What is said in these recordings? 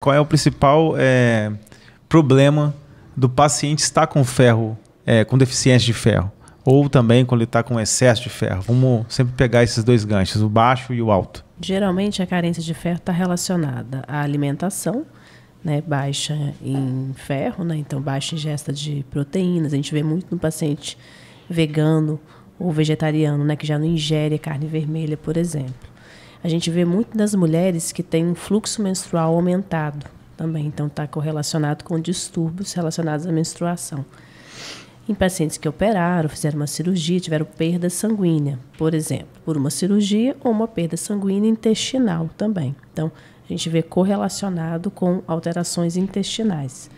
Qual é o principal problema do paciente estar com ferro, com deficiência de ferro? Ou também quando ele está com excesso de ferro? Vamos sempre pegar esses dois ganchos, o baixo e o alto. Geralmente a carência de ferro está relacionada à alimentação, né, baixa em ferro, né, então baixa ingesta de proteínas. A gente vê muito no paciente vegano ou vegetariano, né, que já não ingere carne vermelha, por exemplo. A gente vê muito nas mulheres que têm um fluxo menstrual aumentado também, então está correlacionado com distúrbios relacionados à menstruação. Em pacientes que operaram, fizeram uma cirurgia, tiveram perda sanguínea, por exemplo, por uma cirurgia ou uma perda sanguínea intestinal também. Então, a gente vê correlacionado com alterações intestinais.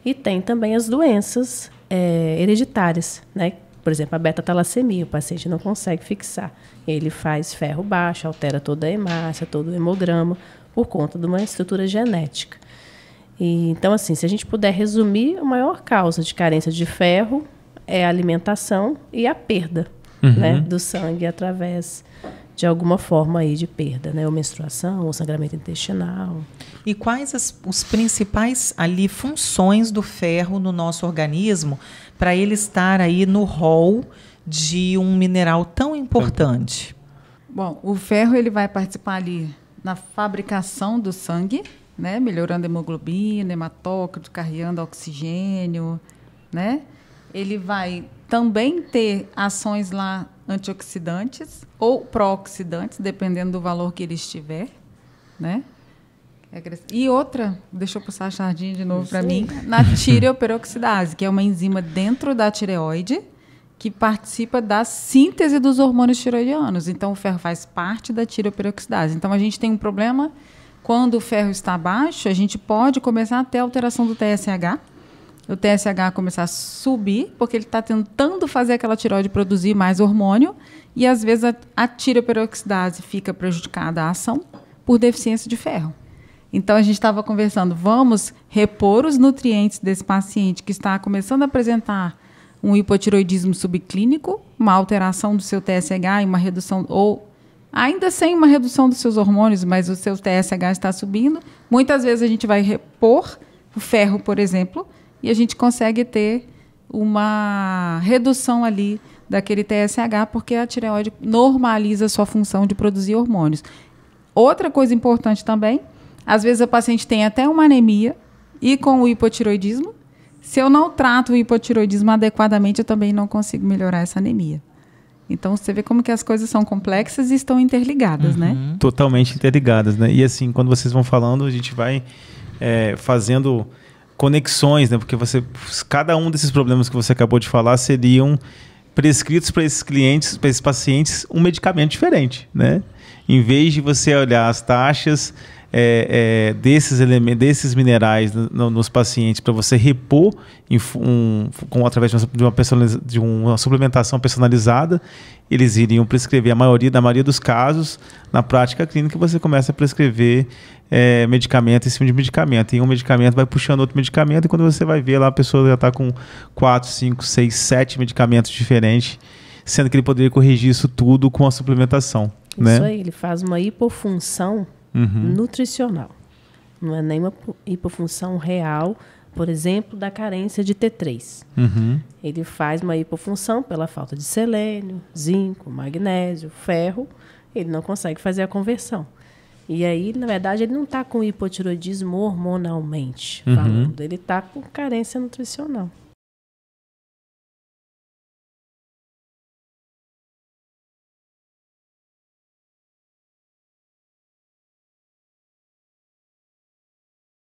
E tem também as doenças hereditárias, né? Por exemplo, a beta-talassemia, o paciente não consegue fixar. Ele faz ferro baixo, altera toda a hemácia, todo o hemograma, por conta de uma estrutura genética. Então, assim, se a gente puder resumir, a maior causa de carência de ferro é a alimentação e a perda, né, do sangue através de alguma forma aí de perda, né, ou menstruação, ou sangramento intestinal. E quais os principais ali funções do ferro no nosso organismo para ele estar aí no rol de um mineral tão importante? Bom, o ferro ele vai participar ali na fabricação do sangue, né, melhorando a hemoglobina, hematócrito, carreando oxigênio, né? Ele vai também ter ações lá antioxidantes ou pró-oxidantes, dependendo do valor que ele estiver, né? E outra, deixa eu puxar a sardinha de novo para mim, na tireoperoxidase, que é uma enzima dentro da tireoide que participa da síntese dos hormônios tiroidianos. Então, o ferro faz parte da tireoperoxidase. Então, a gente tem um problema. Quando o ferro está baixo, a gente pode começar a ter alteração do TSH. O TSH começar a subir, porque ele está tentando fazer aquela tireoide produzir mais hormônio, e às vezes a tireoperoxidase fica prejudicada a ação por deficiência de ferro. Então, a gente estava conversando, vamos repor os nutrientes desse paciente que está começando a apresentar um hipotireoidismo subclínico, uma alteração do seu TSH e uma redução, ou ainda sem uma redução dos seus hormônios, mas o seu TSH está subindo. Muitas vezes a gente vai repor o ferro, por exemplo, e a gente consegue ter uma redução ali daquele TSH, porque a tireoide normaliza a sua função de produzir hormônios. Outra coisa importante também, às vezes o paciente tem até uma anemia e com o hipotireoidismo. Se eu não trato o hipotireoidismo adequadamente, eu também não consigo melhorar essa anemia. Então, você vê como que as coisas são complexas e estão interligadas, né? Totalmente interligadas, né? E assim, quando vocês vão falando, a gente vai fazendo conexões, né? Porque cada um desses problemas que você acabou de falar seriam prescritos para esses clientes, para esses pacientes, um medicamento diferente, né? Em vez de você olhar as taxas desses elementos, desses minerais nos pacientes para você repor através de uma suplementação personalizada, eles iriam prescrever na maioria dos casos, na prática clínica, você começa a prescrever medicamento em cima de medicamento. E um medicamento vai puxando outro medicamento, e quando você vai ver lá, a pessoa já está com 4, 5, 6, 7 medicamentos diferentes, sendo que ele poderia corrigir isso tudo com a suplementação. Isso, né? Aí, ele faz uma hipofunção nutricional. Não é nem uma hipofunção real, por exemplo, da carência de T3. Ele faz uma hipofunção pela falta de selênio, zinco, magnésio, ferro. Ele não consegue fazer a conversão. E aí, na verdade, ele não está com hipotireoidismo hormonalmente falando. Ele está com carência nutricional.